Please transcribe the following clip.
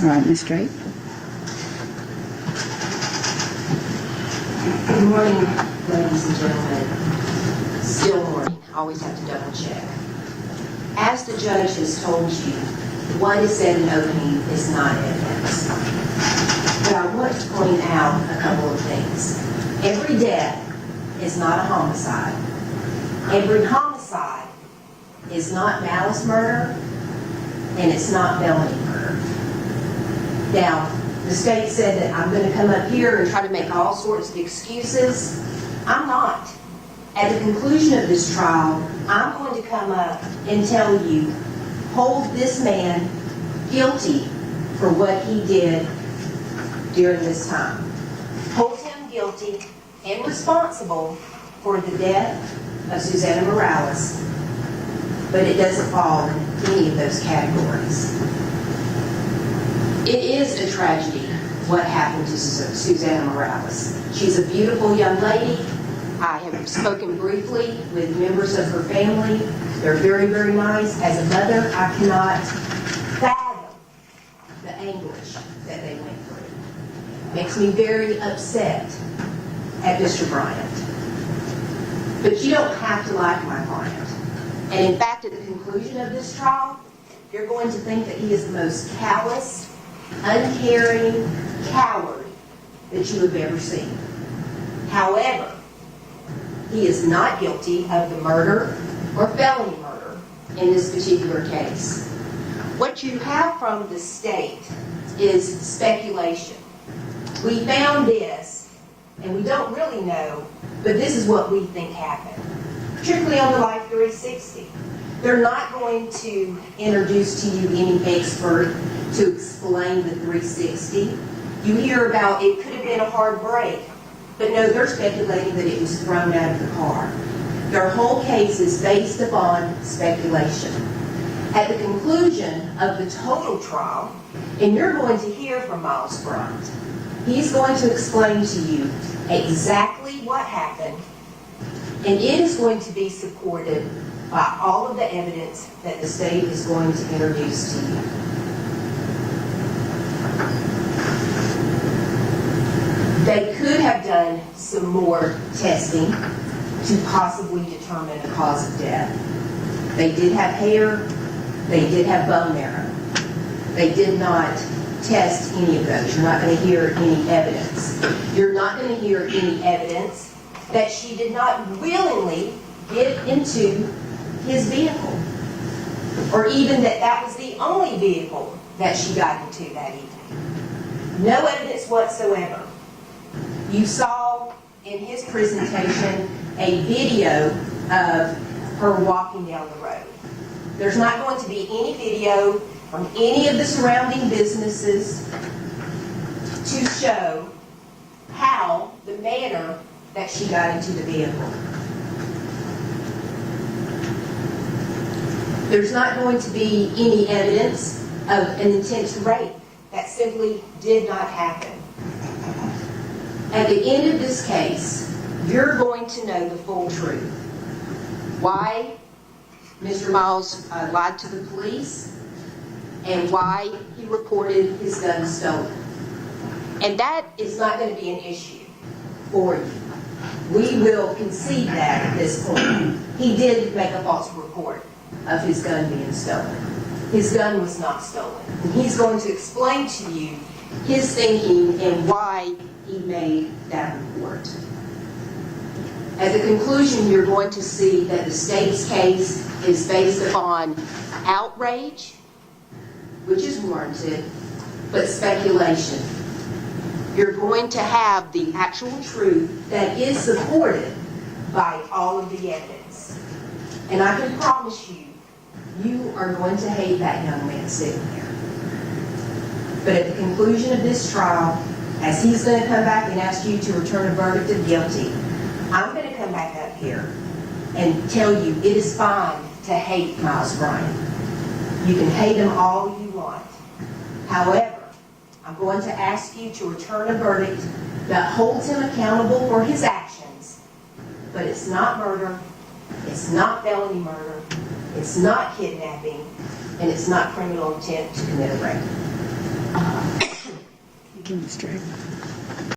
All right, Ms. Drake. Good morning, ladies and gentlemen. Still morning. Always have to double check. As the judge has told you, what is said in opening is not evidence. But I want to point out a couple of things. Every death is not a homicide. Every homicide is not malice murder, and it's not felony murder. Now, the state said that I'm going to come up here and try to make all sorts of excuses. I'm not. At the conclusion of this trial, I'm going to come up and tell you, hold this man guilty for what he did during this time. Hold him guilty and responsible for the death of Susana Morales, but it doesn't fall in any of those categories. It is a tragedy what happened to Susana Morales. She's a beautiful young lady. I have spoken briefly with members of her family. They're very, very nice. As a mother, I cannot fathom the anguish that they went through. Makes me very upset at Mr. Bryant. But you don't have to like my client. And in fact, at the conclusion of this trial, you're going to think that he is the most callous, uncaring coward that you have ever seen. However, he is not guilty of the murder or felony murder in this particular case. What you have from the state is speculation. We found this, and we don't really know, but this is what we think happened. Particularly on the Life 360. They're not going to introduce to you any expert to explain the 360. You hear about it could have been a hard break, but no, they're speculating that it was thrown out of the car. Their whole case is based upon speculation. At the conclusion of the total trial, and you're going to hear from Miles Bryant, he's going to explain to you exactly what happened, and it is going to be supported by all of the evidence that the state is going to introduce to you. They could have done some more testing to possibly determine a cause of death. They did have hair, they did have bone marrow. They did not test any of those. You're not going to hear any evidence. You're not going to hear any evidence that she did not willingly get into his vehicle, or even that that was the only vehicle that she got into that evening. No evidence whatsoever. You saw in his presentation a video of her walking down the road. There's not going to be any video from any of the surrounding businesses to show how, the manner that she got into the vehicle. There's not going to be any evidence of an intent to rape. That simply did not happen. At the end of this case, you're going to know the full truth. Why Mr. Miles lied to the police, and why he reported his gun stolen. And that is not going to be an issue for you. We will concede that at this point. He did make a false report of his gun being stolen. His gun was not stolen. And he's going to explain to you his thinking and why he made that report. At the conclusion, you're going to see that the state's case is based upon outrage, which is warranted, but speculation. You're going to have the actual truth that is supported by all of the evidence. And I can promise you, you are going to hate that young man sitting there. But at the conclusion of this trial, as he's going to come back and ask you to return a verdict of guilty, I'm going to come back up here and tell you it is fine to hate Miles Bryant. You can hate him all you want. However, I'm going to ask you to return a verdict that holds him accountable for his actions, but it's not murder, it's not felony murder, it's not kidnapping, and it's not criminal intent to commit a rape. demonstrate.